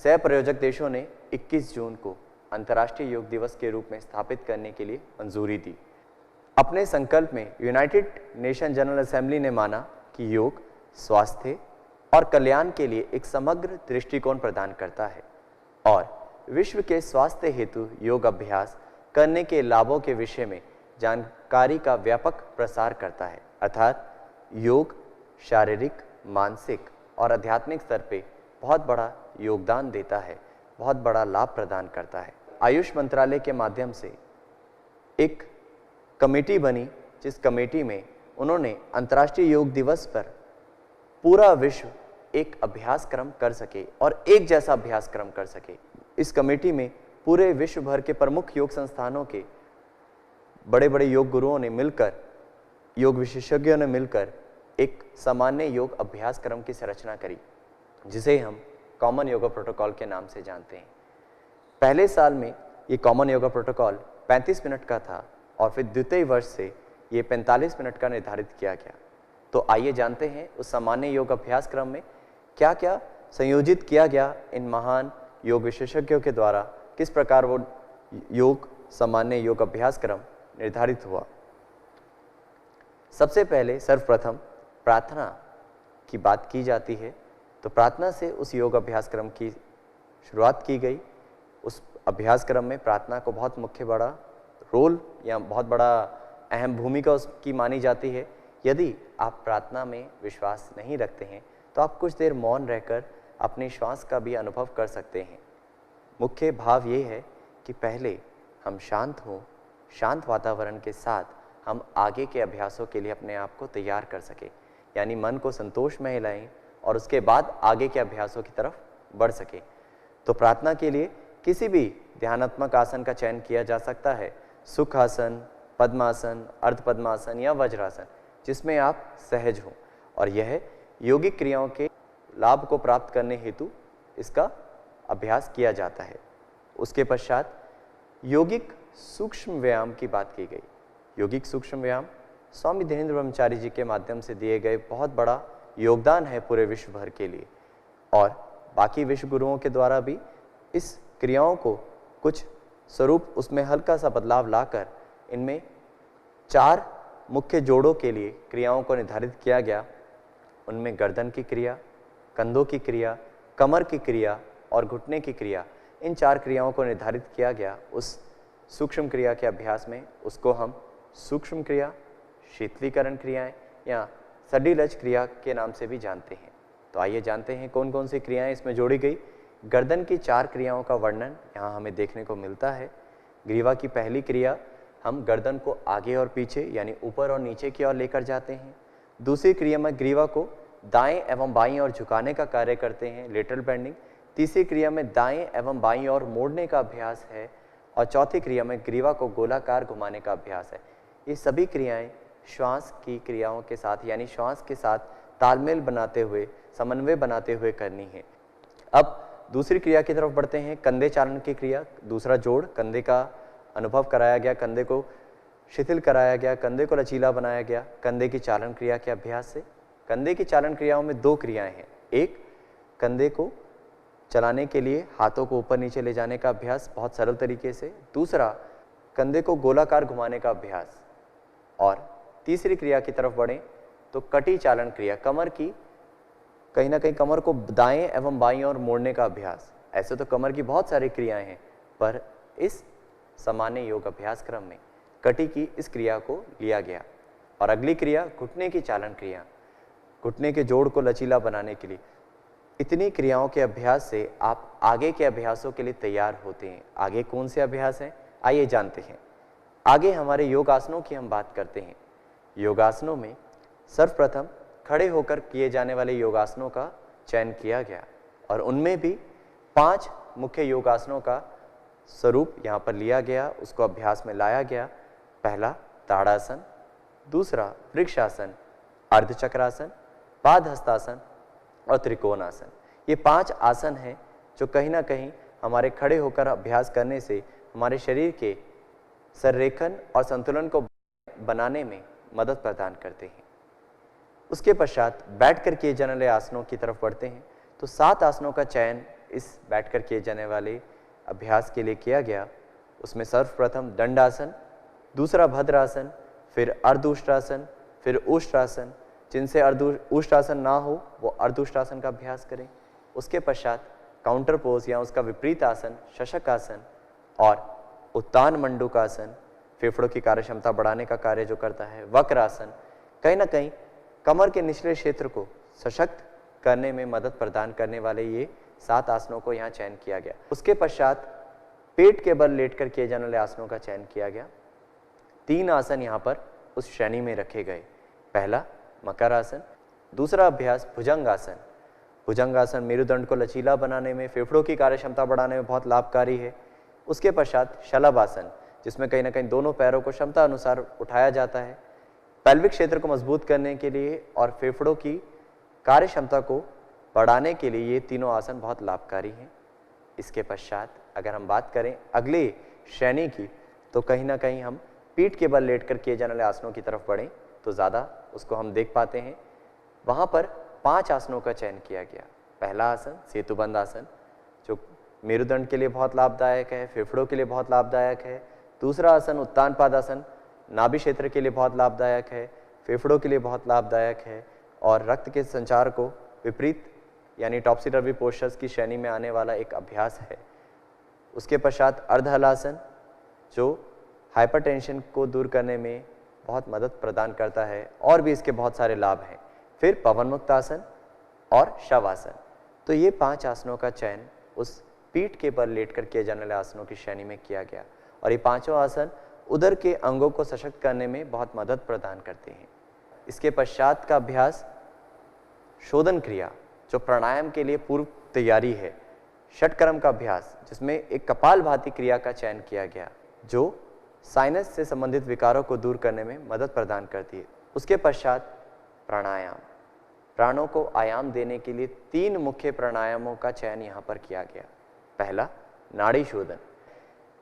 सह प्रायोजक देशों ने 21 जून को अंतर्राष्ट्रीय योग दिवस के रूप में स्थापित करने के लिए मंजूरी दी। अपने संकल्प में यूनाइटेड नेशन जनरल असेंबली ने माना कि योग स्वास्थ्य और कल्याण के लिए एक समग्र दृष्टिकोण प्रदान करता है और विश्व के स्वास्थ्य हेतु योग अभ्यास करने के लाभों के विषय में जानकारी का व्यापक प्रसार करता है। अर्थात योग शारीरिक, मानसिक और आध्यात्मिक स्तर पे बहुत बड़ा योगदान देता है, बहुत बड़ा लाभ प्रदान करता है। आयुष मंत्रालय के माध्यम से एक कमेटी बनी, जिस कमेटी में उन्होंने अंतर्राष्ट्रीय योग दिवस पर पूरा विश्व एक अभ्यास क्रम कर सके और एक जैसा अभ्यास क्रम कर सके। इस कमेटी में पूरे विश्व भर के प्रमुख योग संस्थानों के बड़े बड़े योग गुरुओं ने मिलकर, योग विशेषज्ञों ने मिलकर एक सामान्य योग अभ्यास क्रम की संरचना करी, जिसे हम कॉमन योगा प्रोटोकॉल के नाम से जानते हैं। पहले साल में ये कॉमन योगा प्रोटोकॉल 35 मिनट का था और फिर द्वितीय वर्ष से ये 45 मिनट का निर्धारित किया गया। तो आइए जानते हैं उस सामान्य योग अभ्यास क्रम में क्या क्या संयोजित किया गया इन महान योग विशेषज्ञों के द्वारा, किस प्रकार वो योग सामान्य योग अभ्यास क्रम निर्धारित हुआ। सबसे पहले सर्वप्रथम प्रार्थना की बात की जाती है, तो प्रार्थना से उस योग अभ्यास क्रम की शुरुआत की गई। उस अभ्यास क्रम में प्रार्थना को बहुत मुख्य बड़ा रोल या बहुत बड़ा अहम भूमिका उसकी मानी जाती है। यदि आप प्रार्थना में विश्वास नहीं रखते हैं तो आप कुछ देर मौन रहकर अपने श्वास का भी अनुभव कर सकते हैं। मुख्य भाव ये है कि पहले हम शांत हों, शांत वातावरण के साथ हम आगे के अभ्यासों के लिए अपने आप को तैयार कर सकें, यानी मन को संतोष में हिलाएं और उसके बाद आगे के अभ्यासों की तरफ बढ़ सकें। तो प्रार्थना के लिए किसी भी ध्यानात्मक आसन का चयन किया जा सकता है, सुखासन, पद्मासन, अर्ध पद्मासन या वज्रासन, जिसमें आप सहज हों। और यह योगिक क्रियाओं के लाभ को प्राप्त करने हेतु इसका अभ्यास किया जाता है। उसके पश्चात योगिक सूक्ष्म व्यायाम की बात की गई। योगिक सूक्ष्म व्यायाम स्वामी धीरेन्द्र ब्रह्मचारी जी के माध्यम से दिए गए बहुत बड़ा योगदान है पूरे विश्व भर के लिए, और बाकी विश्व गुरुओं के द्वारा भी इस क्रियाओं को कुछ स्वरूप उसमें हल्का सा बदलाव लाकर इनमें 4 मुख्य जोड़ों के लिए क्रियाओं को निर्धारित किया गया। उनमें गर्दन की क्रिया, कंधों की क्रिया, कमर की क्रिया और घुटने की क्रिया, इन 4 क्रियाओं को निर्धारित किया गया उस सूक्ष्म क्रिया के अभ्यास में। उसको हम सूक्ष्म क्रिया, शीतलीकरण क्रियाएं या सडिलज क्रिया के नाम से भी जानते हैं। तो आइए जानते हैं कौन कौन सी क्रियाएं इसमें जोड़ी गई। गर्दन की 4 क्रियाओं का वर्णन यहाँ हमें देखने को मिलता है। ग्रीवा की पहली क्रिया, हम गर्दन को आगे और पीछे यानी ऊपर और नीचे की ओर लेकर जाते हैं। दूसरी क्रिया में ग्रीवा को दाएं एवं बाईं ओर झुकाने का कार्य करते हैं, लेटरल बेंडिंग। तीसरी क्रिया में दाएं एवं बाईं ओर मोड़ने का अभ्यास है और चौथी क्रिया में ग्रीवा को गोलाकार घुमाने का अभ्यास है। ये सभी क्रियाएं श्वास की क्रियाओं के साथ यानी श्वास के साथ तालमेल बनाते हुए, समन्वय बनाते हुए करनी है। अब दूसरी क्रिया की तरफ बढ़ते हैं, कंधे चालन की क्रिया। दूसरा जोड़, कंधे का अनुभव कराया गया, कंधे को शिथिल कराया गया, कंधे को लचीला बनाया गया कंधे की चालन क्रिया के अभ्यास से। कंधे की चालन क्रियाओं में 2 क्रियाएं हैं। एक, कंधे को चलाने के लिए हाथों को ऊपर नीचे ले जाने का अभ्यास बहुत सरल तरीके से। दूसरा, कंधे को गोलाकार घुमाने का अभ्यास। और तीसरी क्रिया की तरफ बढ़ें तो कटी चालन क्रिया, कमर की कहीं ना कहीं कमर को दाएं एवं बाईं ओर मोड़ने का अभ्यास। ऐसे तो कमर की बहुत सारी क्रियाएं हैं, पर इस सामान्य योग अभ्यास क्रम में कटी की इस क्रिया को लिया गया। और अगली क्रिया घुटने की चालन क्रिया, घुटने के जोड़ को लचीला बनाने के लिए। इतनी क्रियाओं के अभ्यास से आप आगे के अभ्यासों के लिए तैयार होते हैं। आगे कौन से अभ्यास हैं, आइए जानते हैं। आगे हमारे योगासनों की हम बात करते हैं। योगासनों में सर्वप्रथम खड़े होकर किए जाने वाले योगासनों का चयन किया गया और उनमें भी 5 मुख्य योगासनों का स्वरूप यहाँ पर लिया गया, उसको अभ्यास में लाया गया। पहला ताड़ासन, दूसरा वृक्षासन, अर्धचक्रासन, पादहस्तासन और त्रिकोणासन। ये 5 आसन हैं जो कहीं ना कहीं हमारे खड़े होकर अभ्यास करने से हमारे शरीर के संरेखन और संतुलन को बनाने में मदद प्रदान करते हैं। उसके पश्चात बैठकर किए जाने वाले आसनों की तरफ बढ़ते हैं। तो 7 आसनों का चयन इस बैठकर किए जाने वाले अभ्यास के लिए किया गया। उसमें सर्वप्रथम दंडासन, दूसरा भद्रासन, फिर अर्धउष्ट्रासन, फिर उष्ट्रासन। जिनसे उष्ट्रासन ना हो वो अर्धउष्ट्रासन का अभ्यास करें। उसके पश्चात काउंटर पोज या उसका विपरीत आसन शशक आसन और उत्तान मंडूकासन, फेफड़ों की कार्यक्षमता बढ़ाने का कार्य जो करता है। वक्रासन, कहीं ना कहीं कमर के निचले क्षेत्र को सशक्त करने में मदद प्रदान करने वाले ये 7 आसनों को यहाँ चयन किया गया। उसके पश्चात पेट के बल लेटकर किए जाने वाले आसनों का चयन किया गया। 3 आसन यहाँ पर उस श्रेणी में रखे गए। पहला मकर आसन, दूसरा अभ्यास भुजंगासन। भुजंगासन मेरुदंड को लचीला बनाने में, फेफड़ों की कार्यक्षमता बढ़ाने में बहुत लाभकारी है। उसके पश्चात शलभासन, जिसमें कहीं ना कहीं दोनों पैरों को क्षमता अनुसार उठाया जाता है। पैल्विक क्षेत्र को मजबूत करने के लिए और फेफड़ों की कार्य क्षमता को बढ़ाने के लिए ये तीनों आसन बहुत लाभकारी हैं। इसके पश्चात अगर हम बात करें अगले श्रेणी की, तो कहीं ना कहीं हम पीठ के बल लेटकर किए जाने वाले आसनों की तरफ बढ़ें तो ज़्यादा उसको हम देख पाते हैं। वहाँ पर 5 आसनों का चयन किया गया। पहला आसन सेतुबंध आसन, जो मेरुदंड के लिए बहुत लाभदायक है, फेफड़ों के लिए बहुत लाभदायक है। दूसरा आसन उत्तान पादासन, नाभि क्षेत्र के लिए बहुत लाभदायक है, फेफड़ों के लिए बहुत लाभदायक है और रक्त के संचार को विपरीत यानी टॉप्सी टर्वी पोस्चर्स की श्रेणी में आने वाला एक अभ्यास है। उसके पश्चात अर्धहलासन, जो हाइपरटेंशन को दूर करने में बहुत मदद प्रदान करता है और भी इसके बहुत सारे लाभ हैं। फिर पवन मुक्त आसन और शवासन। तो ये 5 आसनों का चयन उस पीठ के बल लेटकर किए जाने वाले आसनों की श्रेणी में किया गया और ये 5 आसन उदर के अंगों को सशक्त करने में बहुत मदद प्रदान करते हैं। इसके पश्चात का अभ्यास शोधन क्रिया, जो प्राणायाम के लिए पूर्व तैयारी है। षटकर्म का अभ्यास, जिसमें एक कपालभाति क्रिया का चयन किया गया, जो साइनस से संबंधित विकारों को दूर करने में मदद प्रदान करती है। उसके पश्चात प्राणायाम, प्राणों को आयाम देने के लिए 3 मुख्य प्राणायामों का चयन यहाँ पर किया गया। पहला नाड़ी शोधन,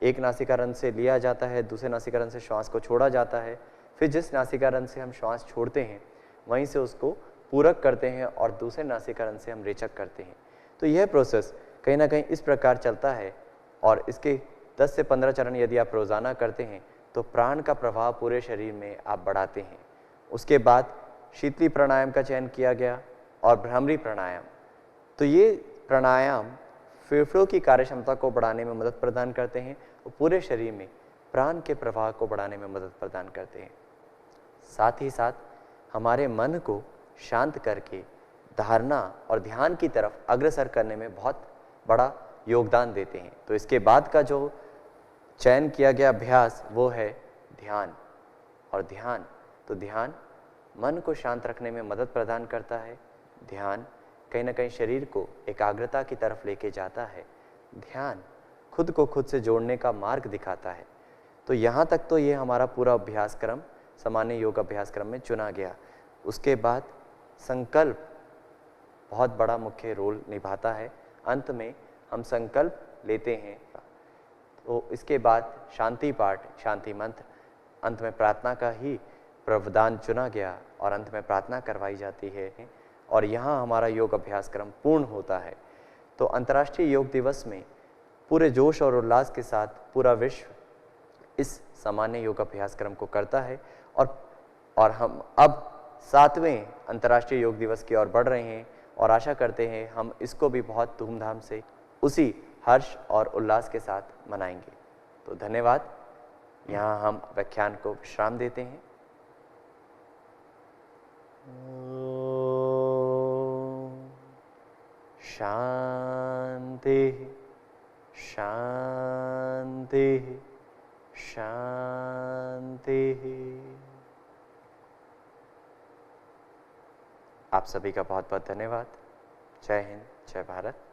एक नासिकारंध्र से लिया जाता है, दूसरे नासिकारंध्र से श्वास को छोड़ा जाता है। फिर जिस नासिकारंध्र से हम श्वास छोड़ते हैं वहीं से उसको पूरक करते हैं और दूसरे नासिकारंध्र से हम रेचक करते हैं। तो यह प्रोसेस कहीं ना कहीं इस प्रकार चलता है और इसके 10 से 15 चरण यदि आप रोज़ाना करते हैं तो प्राण का प्रवाह पूरे शरीर में आप बढ़ाते हैं। उसके बाद शीतली प्राणायाम का चयन किया गया और भ्रामरी प्राणायाम। तो ये प्राणायाम फेफड़ों की कार्यक्षमता को बढ़ाने में मदद प्रदान करते हैं और पूरे शरीर में प्राण के प्रवाह को बढ़ाने में मदद प्रदान करते हैं। साथ ही साथ हमारे मन को शांत करके धारणा और ध्यान की तरफ अग्रसर करने में बहुत बड़ा योगदान देते हैं। तो इसके बाद का जो चयन किया गया अभ्यास वो है ध्यान। और ध्यान, तो ध्यान मन को शांत रखने में मदद प्रदान करता है। ध्यान कहीं ना कहीं शरीर को एकाग्रता की तरफ लेके जाता है। ध्यान खुद को खुद से जोड़ने का मार्ग दिखाता है। तो यहाँ तक तो ये हमारा पूरा अभ्यासक्रम सामान्य योग अभ्यासक्रम में चुना गया। उसके बाद संकल्प बहुत बड़ा मुख्य रोल निभाता है। अंत में हम संकल्प लेते हैं। तो इसके बाद शांति पाठ, शांति मंत्र, अंत में प्रार्थना का ही प्रावधान चुना गया और अंत में प्रार्थना करवाई जाती है और यहाँ हमारा योग अभ्यासक्रम पूर्ण होता है। तो अंतर्राष्ट्रीय योग दिवस में पूरे जोश और उल्लास के साथ पूरा विश्व इस सामान्य योग अभ्यासक्रम को करता है और हम अब 7वें अंतर्राष्ट्रीय योग दिवस की ओर बढ़ रहे हैं और आशा करते हैं हम इसको भी बहुत धूमधाम से उसी हर्ष और उल्लास के साथ मनाएंगे। तो धन्यवाद। यहाँ हम व्याख्यान को विश्राम देते हैं। शांति शांति शांति। आप सभी का बहुत बहुत धन्यवाद। जय हिंद, जय भारत।